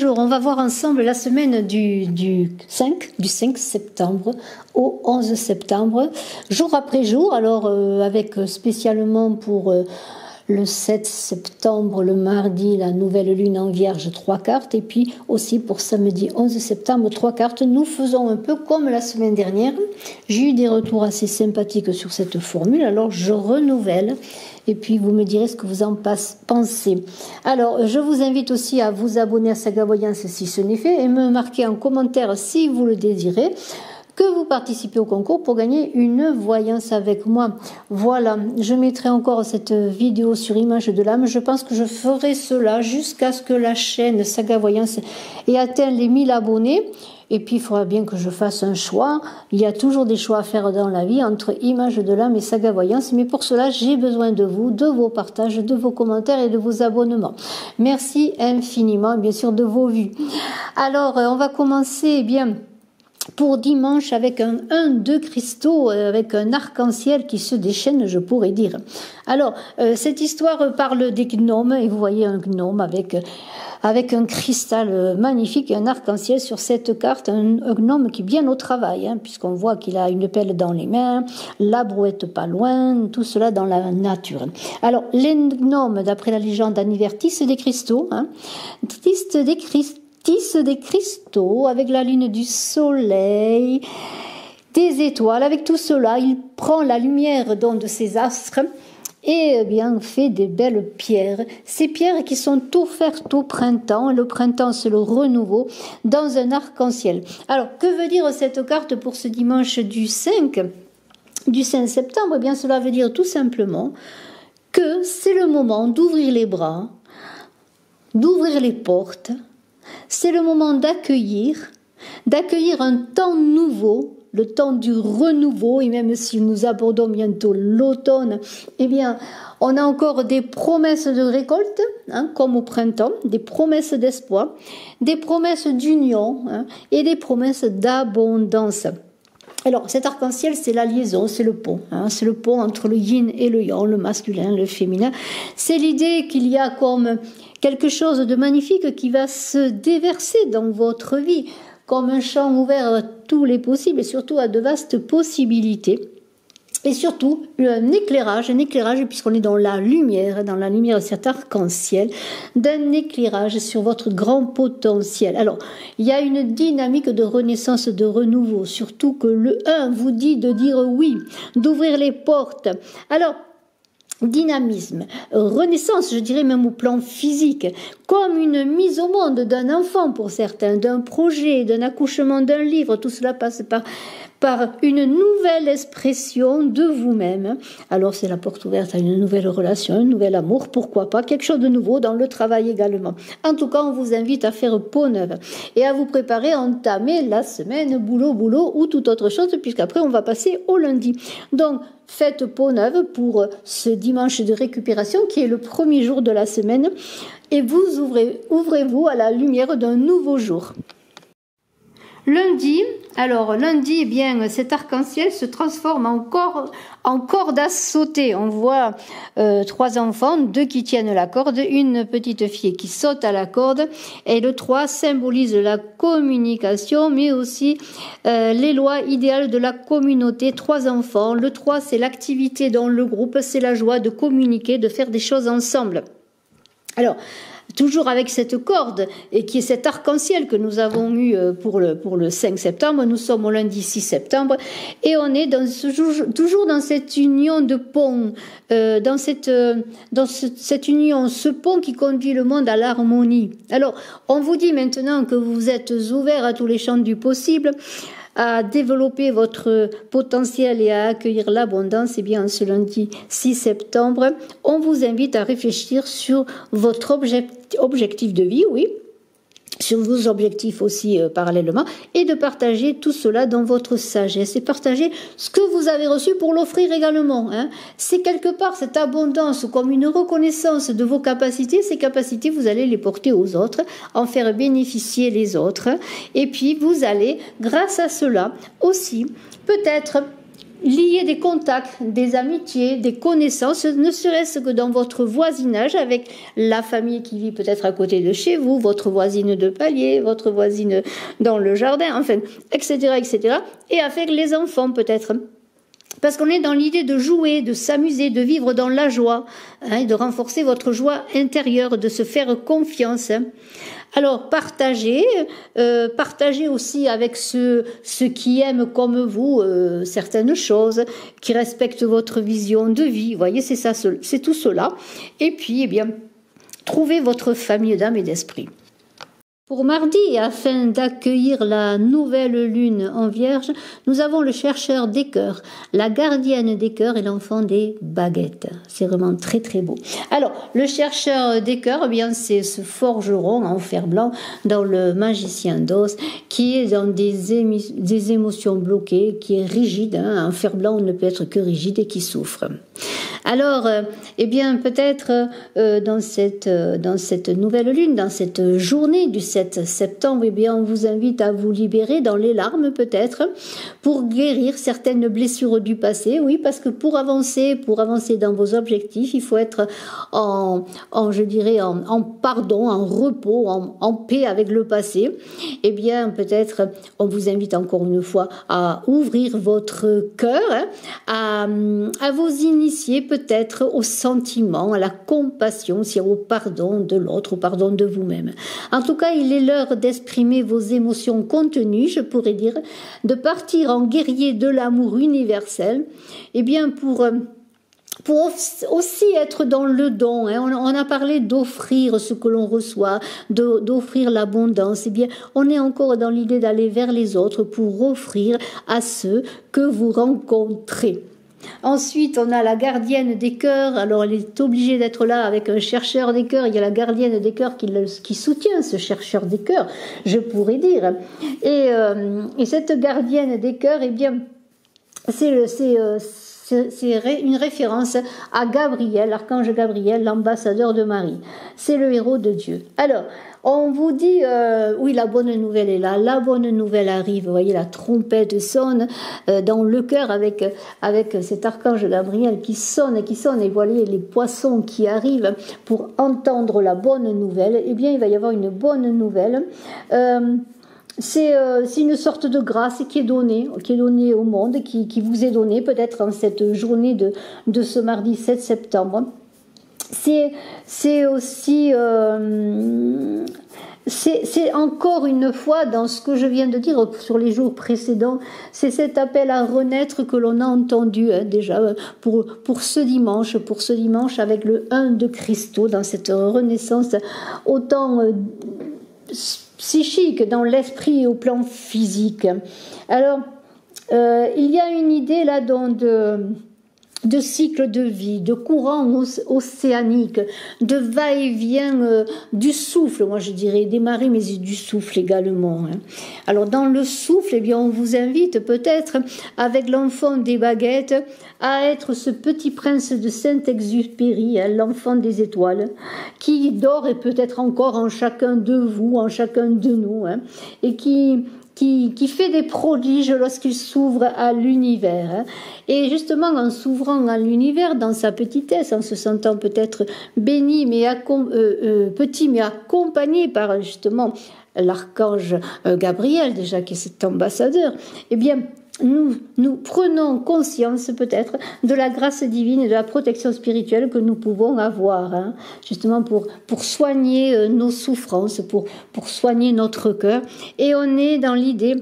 Bonjour, on va voir ensemble la semaine du 5 septembre au 11 septembre, jour après jour, alors avec spécialement pour le 7 septembre, le mardi, la nouvelle lune en vierge, 3 cartes, et puis aussi pour samedi 11 septembre, 3 cartes. Nous faisons un peu comme la semaine dernière. J'ai eu des retours assez sympathiques sur cette formule, alors je renouvelle. Et puis vous me direz ce que vous en pensez. Alors, je vous invite aussi à vous abonner à Saga Voyance si ce n'est fait et me marquer en commentaire si vous le désirez que vous participez au concours pour gagner une voyance avec moi. Voilà, je mettrai encore cette vidéo sur Image de l'âme. Je pense que je ferai cela jusqu'à ce que la chaîne Saga Voyance ait atteint les 1000 abonnés. Et puis, il faudra bien que je fasse un choix. Il y a toujours des choix à faire dans la vie entre Image de l'âme et Saga Voyance. Mais pour cela, j'ai besoin de vous, de vos partages, de vos commentaires et de vos abonnements. Merci infiniment, bien sûr, de vos vues. Alors, on va commencer, bien, pour dimanche avec deux cristaux, avec un arc-en-ciel qui se déchaîne, je pourrais dire. Alors, cette histoire parle des gnomes, et vous voyez un gnome avec un cristal magnifique et un arc-en-ciel sur cette carte, un gnome qui est bien au travail, puisqu'on voit qu'il a une pelle dans les mains, la brouette pas loin, tout cela dans la nature. Alors, les gnomes, d'après la légende d'Aniver, tissent des cristaux, tisse des cristaux avec la lune du soleil, des étoiles. Avec tout cela, il prend la lumière de ces astres et bien fait des belles pierres. Ces pierres qui sont offertes au printemps. Le printemps, c'est le renouveau dans un arc-en-ciel. Alors, que veut dire cette carte pour ce dimanche du 5 septembre? Eh bien, cela veut dire tout simplement que c'est le moment d'ouvrir les bras, d'ouvrir les portes. C'est le moment d'accueillir un temps nouveau, le temps du renouveau, et même si nous abordons bientôt l'automne, eh bien, on a encore des promesses de récolte, comme au printemps, des promesses d'espoir, des promesses d'union, et des promesses d'abondance. Alors, cet arc-en-ciel, c'est la liaison, c'est le pont. C'est le pont entre le yin et le yang, le masculin, le féminin. C'est l'idée qu'il y a comme quelque chose de magnifique qui va se déverser dans votre vie, comme un champ ouvert à tous les possibles et surtout à de vastes possibilités. Et surtout, un éclairage puisqu'on est dans la lumière de cet arc-en-ciel, d'un éclairage sur votre grand potentiel. Alors, il y a une dynamique de renaissance, de renouveau, surtout que le 1 vous dit de dire oui, d'ouvrir les portes. Alors, dynamisme, renaissance, je dirais même au plan physique, comme une mise au monde d'un enfant pour certains, d'un projet, d'un accouchement, d'un livre, tout cela passe par une nouvelle expression de vous-même. Alors c'est la porte ouverte à une nouvelle relation, un nouvel amour, pourquoi pas, quelque chose de nouveau dans le travail également. En tout cas, on vous invite à faire peau neuve et à vous préparer à entamer la semaine boulot ou toute autre chose, puisqu'après on va passer au lundi. Donc, faites peau neuve pour ce dimanche de récupération qui est le premier jour de la semaine et vous ouvrez-vous à la lumière d'un nouveau jour. Lundi, eh bien, cet arc-en-ciel se transforme en corde à sauter. On voit 3 enfants, 2 qui tiennent la corde, une petite fille qui saute à la corde, et le 3 symbolise la communication, mais aussi les lois idéales de la communauté. 3 enfants, le 3 c'est l'activité dans le groupe, c'est la joie de communiquer, de faire des choses ensemble. Alors, toujours avec cette corde, et qui est cet arc-en-ciel que nous avons eu pour le 5 septembre, nous sommes au lundi 6 septembre, et on est toujours dans cette union de pont, dans cette union, ce pont qui conduit le monde à l'harmonie. Alors, on vous dit maintenant que vous êtes ouverts à tous les champs du possible, à développer votre potentiel et à accueillir l'abondance, eh bien, ce lundi 6 septembre, on vous invite à réfléchir sur votre objectif de vie, oui, sur vos objectifs aussi parallèlement, et de partager tout cela dans votre sagesse et partager ce que vous avez reçu pour l'offrir également. C'est quelque part cette abondance comme une reconnaissance de vos capacités. Ces capacités, vous allez les porter aux autres, en faire bénéficier les autres, et puis vous allez, grâce à cela, aussi peut-être lier des contacts, des amitiés, des connaissances, ne serait-ce que dans votre voisinage avec la famille qui vit peut-être à côté de chez vous, votre voisine de palier, votre voisine dans le jardin, enfin, etc., etc., et avec les enfants peut-être. Parce qu'on est dans l'idée de jouer, de s'amuser, de vivre dans la joie, hein, de renforcer votre joie intérieure, de se faire confiance. Alors, partagez aussi avec ceux qui aiment comme vous certaines choses, qui respectent votre vision de vie. Vous voyez, c'est ça, c'est tout cela. Et puis, eh bien, trouvez votre famille d'âme et d'esprit. Pour mardi, afin d'accueillir la nouvelle lune en Vierge, nous avons le chercheur des cœurs, la gardienne des cœurs et l'enfant des baguettes. C'est vraiment très très beau. Alors, le chercheur des cœurs, eh bien, c'est ce forgeron en fer blanc dans le Magicien d'Oz, qui est dans des émotions bloquées, qui est rigide. Hein. Un fer blanc ne peut être que rigide et qui souffre. Alors, eh bien, peut-être dans cette nouvelle lune, dans cette journée du 7 septembre, eh bien, on vous invite à vous libérer dans les larmes, peut-être, pour guérir certaines blessures du passé. Oui, parce que pour avancer dans vos objectifs, il faut être en pardon, en repos, en paix avec le passé. Eh bien, peut-être, on vous invite encore une fois à ouvrir votre cœur, hein, à vous initier peut-être au sentiment, à la compassion, au pardon de l'autre, au pardon de vous-même. En tout cas, il est l'heure d'exprimer vos émotions contenues, je pourrais dire, de partir en guerrier de l'amour universel, eh bien pour aussi être dans le don, hein. On a parlé d'offrir ce que l'on reçoit, d'offrir l'abondance. Eh bien, on est encore dans l'idée d'aller vers les autres pour offrir à ceux que vous rencontrez. Ensuite, on a la gardienne des cœurs. Alors, elle est obligée d'être là avec un chercheur des cœurs. Il y a la gardienne des cœurs qui soutient ce chercheur des cœurs, je pourrais dire. Et cette gardienne des cœurs, eh bien, c'est une référence à Gabriel, l'archange Gabriel, l'ambassadeur de Marie. C'est le héros de Dieu. Alors, on vous dit, oui, la bonne nouvelle est là, la bonne nouvelle arrive. Vous voyez, la trompette sonne dans le cœur avec cet archange Gabriel qui sonne, et vous voyez les poissons qui arrivent pour entendre la bonne nouvelle. Eh bien, il va y avoir une bonne nouvelle. C'est une sorte de grâce qui est donnée au monde, qui vous est donnée peut-être en cette journée de ce mardi 7 septembre. C'est aussi c'est encore une fois dans ce que je viens de dire sur les jours précédents, c'est cet appel à renaître que l'on a entendu déjà pour ce dimanche avec le 1 de Christo, dans cette renaissance autant psychique dans l'esprit et au plan physique. Alors, il y a une idée là de cycle de vie, de courant océanique, de va-et-vient du souffle, moi je dirais des marées, mais du souffle également. Hein. Alors dans le souffle, eh bien, on vous invite peut-être, avec l'enfant des baguettes, à être ce petit prince de Saint-Exupéry, hein, l'enfant des étoiles, qui dort et peut-être encore en chacun de vous, en chacun de nous, hein, et qui fait des prodiges lorsqu'il s'ouvre à l'univers. Hein. Et justement, en s'ouvrant à l'univers, dans sa petitesse, en se sentant peut-être béni, petit, mais accompagné par justement l'archange Gabriel, déjà, qui est cet ambassadeur, eh bien, nous prenons conscience peut-être de la grâce divine et de la protection spirituelle que nous pouvons avoir, hein, justement pour soigner nos souffrances, pour soigner notre cœur. Et on est dans l'idée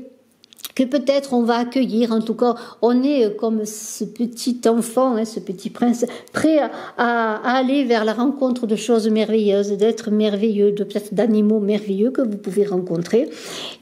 que peut-être on va accueillir, en tout cas on est comme ce petit enfant, hein, ce petit prince, prêt à aller vers la rencontre de choses merveilleuses, d'êtres merveilleux, peut-être d'animaux merveilleux que vous pouvez rencontrer.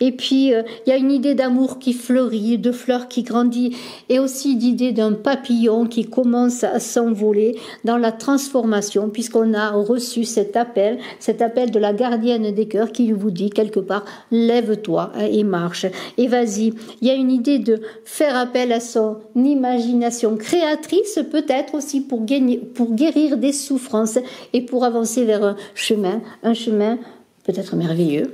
Et puis il y a une idée d'amour qui fleurit, de fleurs qui grandit, et aussi d'idée d'un papillon qui commence à s'envoler dans la transformation, puisqu'on a reçu cet appel de la gardienne des cœurs qui vous dit quelque part, lève-toi, hein, et marche, et vas-y. Il y a une idée de faire appel à son imagination créatrice, peut-être aussi pour guérir des souffrances et pour avancer vers un chemin peut-être merveilleux.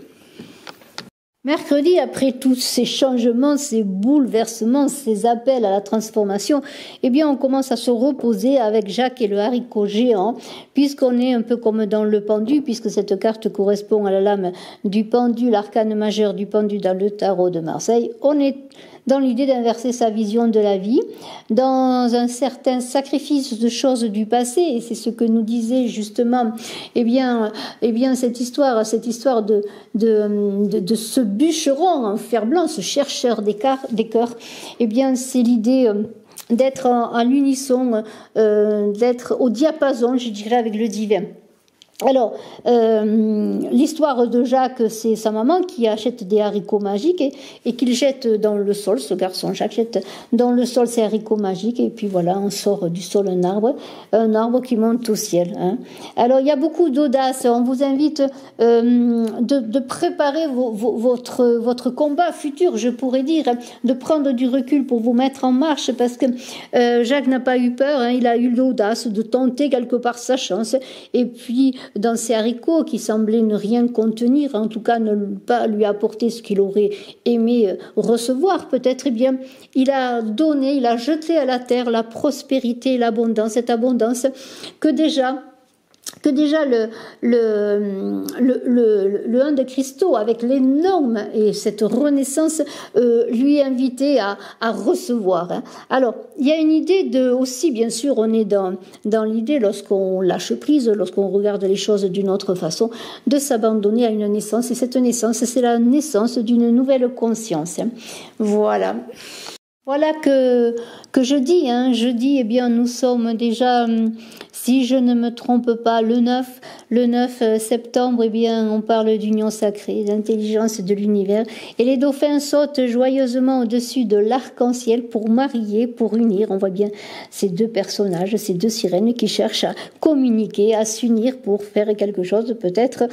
Mercredi, après tous ces changements, ces bouleversements, ces appels à la transformation, eh bien, on commence à se reposer avec Jacques et le haricot géant, puisqu'on est un peu comme dans le pendu, puisque cette carte correspond à la lame du pendu, l'arcane majeur du pendu dans le tarot de Marseille. On est dans l'idée d'inverser sa vision de la vie, dans un certain sacrifice de choses du passé, et c'est ce que nous disait justement, cette histoire de ce bûcheron en fer blanc, ce chercheur des cœurs, eh bien, c'est l'idée d'être à l'unisson, d'être au diapason, je dirais, avec le divin. Alors, l'histoire de Jacques, c'est sa maman qui achète des haricots magiques et qu'il jette dans le sol. Ce garçon, Jacques, jette dans le sol ces haricots magiques et puis voilà, on sort du sol un arbre qui monte au ciel. Hein. Alors, il y a beaucoup d'audace. On vous invite de préparer votre combat futur, je pourrais dire, hein, de prendre du recul pour vous mettre en marche parce que Jacques n'a pas eu peur, hein, il a eu l'audace de tenter quelque part sa chance et puis dans ces haricots qui semblaient ne rien contenir, en tout cas ne pas lui apporter ce qu'il aurait aimé recevoir, peut-être, eh bien, il a donné, il a jeté à la terre la prospérité, l'abondance, cette abondance que déjà le 1 de Christo, avec l'énorme et cette renaissance, lui invitait à recevoir. Hein. Alors, il y a une idée aussi, bien sûr, on est dans l'idée, lorsqu'on lâche prise, lorsqu'on regarde les choses d'une autre façon, de s'abandonner à une naissance. Et cette naissance, c'est la naissance d'une nouvelle conscience. Hein. Voilà. Voilà que jeudi, hein, jeudi, eh bien, nous sommes déjà, si je ne me trompe pas, le 9 septembre, eh bien, on parle d'union sacrée, d'intelligence de l'univers, et les dauphins sautent joyeusement au-dessus de l'arc-en-ciel pour marier, pour unir. On voit bien ces deux personnages, ces deux sirènes qui cherchent à communiquer, à s'unir pour faire quelque chose, peut-être,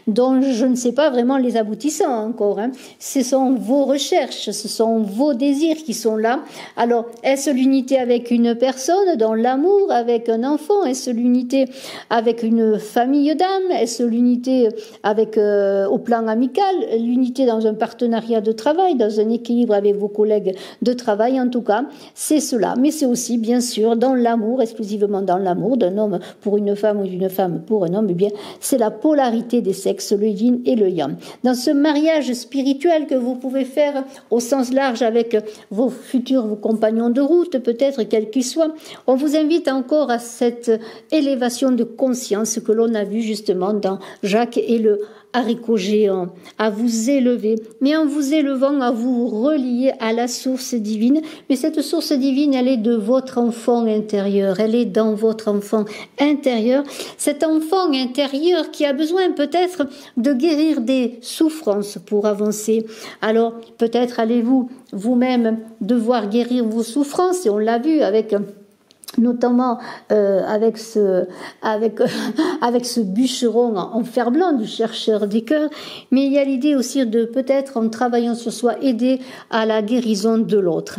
dont je ne sais pas vraiment les aboutissants encore. Hein. Ce sont vos recherches, ce sont vos désirs qui sont là. Alors, est-ce l'unité avec une personne dans l'amour, avec un enfant? Est-ce l'unité avec une famille d'âmes? Est-ce l'unité avec au plan amical? L'unité dans un partenariat de travail, dans un équilibre avec vos collègues de travail? En tout cas, c'est cela. Mais c'est aussi, bien sûr, dans l'amour, exclusivement dans l'amour d'un homme pour une femme ou d'une femme pour un homme. Eh bien, c'est la polarité des sexes, le yin et le yang. Dans ce mariage spirituel que vous pouvez faire au sens large avec vos futurs compagnons de route, peut-être quels qu'ils soient, on vous invite encore à cette élévation de conscience que l'on a vue justement dans Jacques et le haricot géant, à vous élever, mais en vous élevant, à vous relier à la source divine. Mais cette source divine, elle est de votre enfant intérieur, elle est dans votre enfant intérieur, cet enfant intérieur qui a besoin peut-être de guérir des souffrances pour avancer. Alors peut-être allez-vous vous-même devoir guérir vos souffrances, et on l'a vu avec notamment avec ce bûcheron en fer blanc du chercheur des cœurs, mais il y a l'idée aussi de peut-être en travaillant sur soi aider à la guérison de l'autre.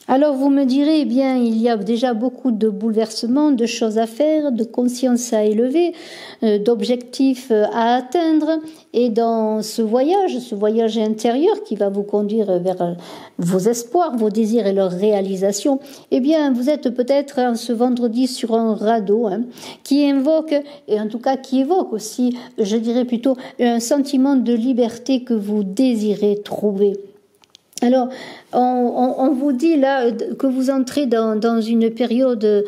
Alors vous me direz, eh bien, il y a déjà beaucoup de bouleversements, de choses à faire, de conscience à élever, d'objectifs à atteindre. Et dans ce voyage intérieur qui va vous conduire vers vos espoirs, vos désirs et leur réalisation, eh bien, vous êtes peut-être ce vendredi sur un radeau qui invoque, et en tout cas qui évoque aussi, je dirais plutôt, un sentiment de liberté que vous désirez trouver. Alors, on vous dit là que vous entrez dans une période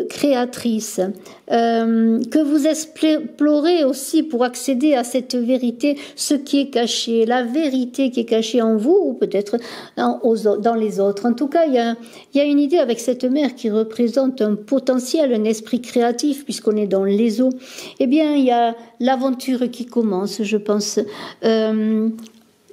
créatrice, que vous explorez aussi pour accéder à cette vérité, ce qui est caché, la vérité qui est cachée en vous ou peut-être dans les autres. En tout cas, il y a une idée avec cette mer qui représente un potentiel, un esprit créatif puisqu'on est dans les eaux. Eh bien, il y a l'aventure qui commence, je pense.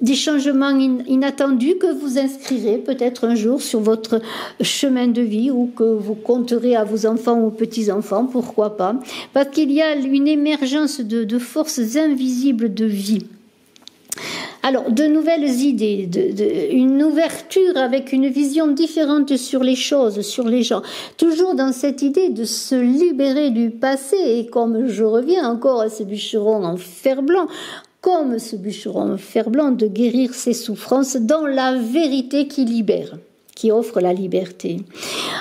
Des changements inattendus que vous inscrirez peut-être un jour sur votre chemin de vie ou que vous compterez à vos enfants ou petits-enfants, pourquoi pas, parce qu'il y a une émergence de forces invisibles de vie. Alors, de nouvelles idées, une ouverture avec une vision différente sur les choses, sur les gens. Toujours dans cette idée de se libérer du passé. Et comme je reviens encore à ces bûcherons en fer blanc, comme ce bûcheron en fer blanc, de guérir ses souffrances dans la vérité qui libère, qui offre la liberté.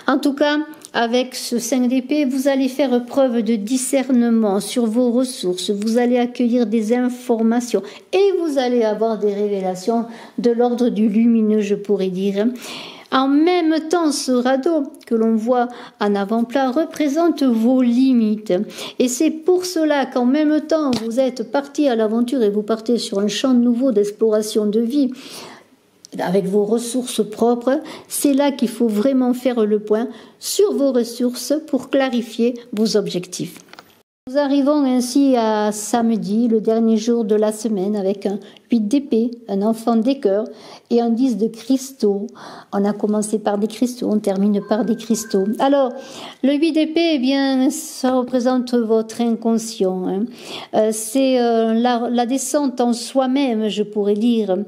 En tout cas, avec ce 5 d'épée, vous allez faire preuve de discernement sur vos ressources, vous allez accueillir des informations et vous allez avoir des révélations de l'ordre du lumineux, je pourrais dire. En même temps, ce radeau que l'on voit en avant-plan représente vos limites. Et c'est pour cela qu'en même temps, vous êtes parti à l'aventure et vous partez sur un champ nouveau d'exploration de vie, avec vos ressources propres, c'est là qu'il faut vraiment faire le point sur vos ressources pour clarifier vos objectifs. Nous arrivons ainsi à samedi, le dernier jour de la semaine, avec un 8 d'épée, un enfant des cœurs et un 10 de cristaux. On a commencé par des cristaux, on termine par des cristaux. Alors, le 8 d'épée, eh bien, ça représente votre inconscient. C'est la descente en soi-même, je pourrais dire,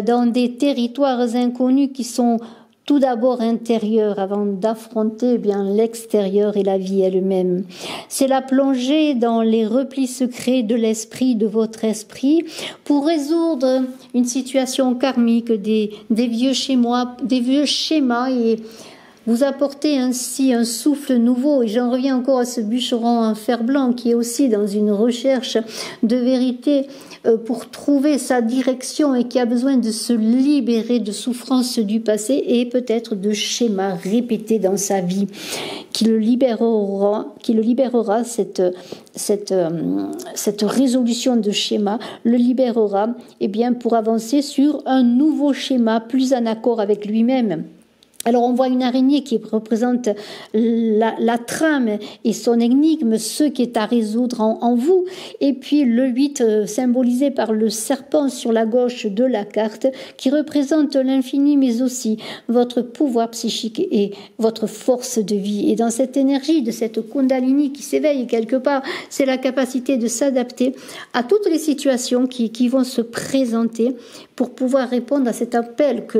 dans des territoires inconnus qui sont tout d'abord intérieur avant d'affronter bien l'extérieur et la vie elle-même. C'est la plongée dans les replis secrets de l'esprit, de votre esprit, pour résoudre une situation karmique, des vieux schémas et vous apportez ainsi un souffle nouveau. Et j'en reviens encore à ce bûcheron en fer blanc qui est aussi dans une recherche de vérité pour trouver sa direction et qui a besoin de se libérer de souffrances du passé et peut-être de schémas répétés dans sa vie qui le libérera cette résolution de schéma le libérera bien pour avancer sur un nouveau schéma plus en accord avec lui-même. Alors on voit une araignée qui représente la trame et son énigme, ce qui est à résoudre en vous. Et puis le 8 symbolisé par le serpent sur la gauche de la carte qui représente l'infini mais aussi votre pouvoir psychique et votre force de vie. Et dans cette énergie de cette Kundalini qui s'éveille quelque part, c'est la capacité de s'adapter à toutes les situations qui vont se présenter pour pouvoir répondre à cet appel que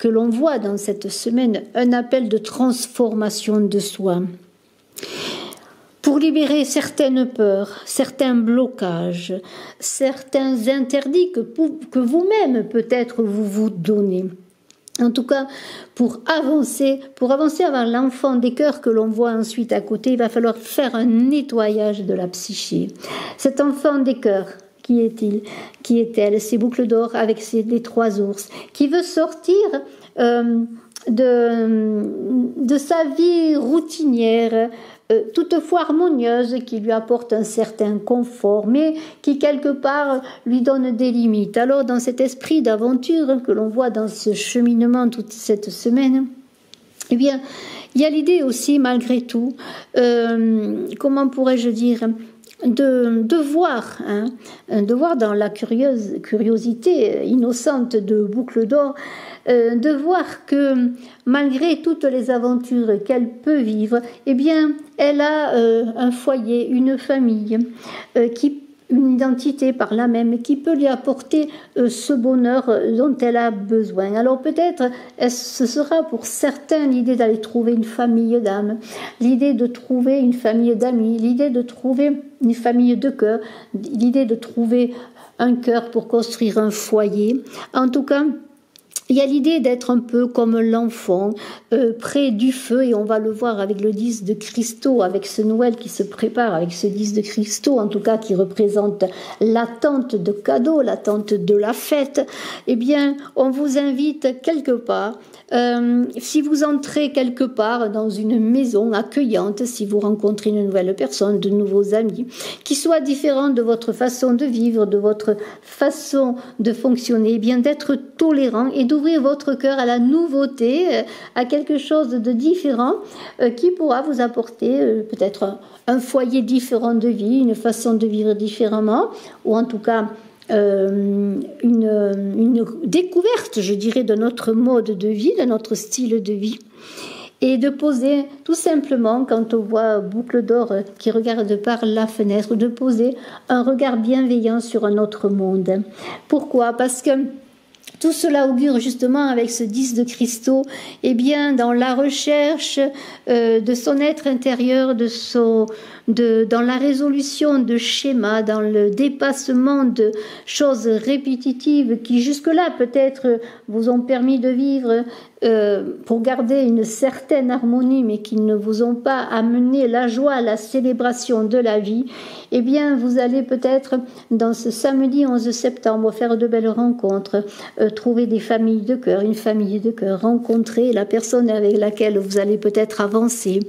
l'on voit dans cette semaine, un appel de transformation de soi. Pour libérer certaines peurs, certains blocages, certains interdits que vous-même peut-être vous donnez. En tout cas, pour avancer vers l'enfant des cœurs que l'on voit ensuite à côté, il va falloir faire un nettoyage de la psyché. Cet enfant des cœurs, qui est-il? Qui est-elle? Ces boucles d'or avec les 3 ours, qui veut sortir de sa vie routinière, toutefois harmonieuse, qui lui apporte un certain confort, mais qui quelque part lui donne des limites. Alors dans cet esprit d'aventure que l'on voit dans ce cheminement toute cette semaine, eh bien, il y a l'idée aussi malgré tout, comment pourrais-je dire, de voir dans la curiosité innocente de Boucle d'Or, de voir que malgré toutes les aventures qu'elle peut vivre, eh bien, elle a un foyer, une famille, une identité par là même, qui peut lui apporter ce bonheur dont elle a besoin. Alors peut-être, ce sera pour certains l'idée d'aller trouver une famille d'âmes, l'idée de trouver une famille d'amis, l'idée de trouver une famille de cœur, l'idée de trouver un cœur pour construire un foyer. En tout cas, il y a l'idée d'être un peu comme l'enfant, près du feu, et on va le voir avec le 10 de cristaux, avec ce Noël qui se prépare, avec ce 10 de cristaux, en tout cas qui représente l'attente de cadeaux, l'attente de la fête. Eh bien, on vous invite quelque part, si vous entrez quelque part dans une maison accueillante, si vous rencontrez une nouvelle personne, de nouveaux amis, qui soient différents de votre façon de vivre, de votre façon de fonctionner, eh bien d'être tolérant et d'ouvrir votre cœur à la nouveauté, à quelque chose de différent qui pourra vous apporter peut-être un foyer différent de vie, une façon de vivre différemment, ou en tout cas une découverte, je dirais, de notre mode de vie, de notre style de vie. Et de poser tout simplement, quand on voit Boucle d'Or qui regarde par la fenêtre, de poser un regard bienveillant sur un autre monde. Pourquoi? Parce que Tout cela augure justement avec ce 10 de cristaux, eh bien, dans la recherche de son être intérieur, dans la résolution de schémas, dans le dépassement de choses répétitives qui jusque-là peut-être vous ont permis de vivre pour garder une certaine harmonie, mais qui ne vous ont pas amené la joie, la célébration de la vie. Eh bien, vous allez peut-être, dans ce samedi 11 septembre, faire de belles rencontres, trouver des familles de cœur, une famille de cœur, rencontrer la personne avec laquelle vous allez peut-être avancer.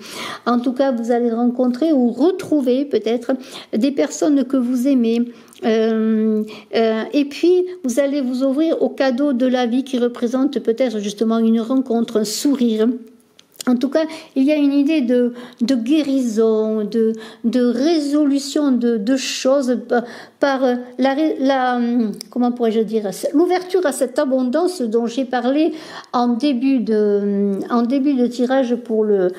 En tout cas, vous allez rencontrer ou retrouver peut-être des personnes que vous aimez. Et puis, vous allez vous ouvrir au cadeau de la vie qui représente peut-être justement une rencontre, un sourire. En tout cas, il y a une idée de guérison, de résolution de choses par comment pourrais-je dire, l'ouverture à cette abondance dont j'ai parlé en début de tirage pour le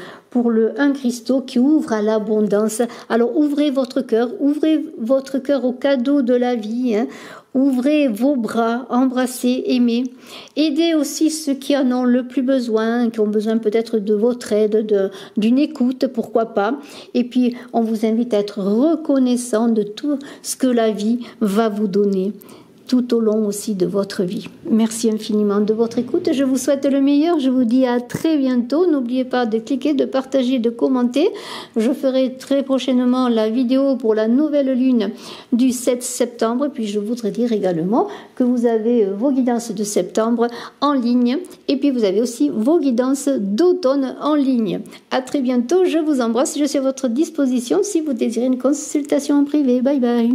1 cristaux qui ouvre à l'abondance. Alors ouvrez votre cœur au cadeau de la vie, hein. Ouvrez vos bras, embrassez, aimez. Aidez aussi ceux qui en ont le plus besoin, qui ont besoin peut-être de votre aide, d'une écoute, pourquoi pas. Et puis, on vous invite à être reconnaissant de tout ce que la vie va vous donner tout au long aussi de votre vie. Merci infiniment de votre écoute. Je vous souhaite le meilleur. Je vous dis à très bientôt. N'oubliez pas de cliquer, de partager, de commenter. Je ferai très prochainement la vidéo pour la nouvelle lune du 7 septembre. Puis je voudrais dire également que vous avez vos guidances de septembre en ligne. Et puis vous avez aussi vos guidances d'automne en ligne. À très bientôt. Je vous embrasse. Je suis à votre disposition si vous désirez une consultation en privé. Bye bye.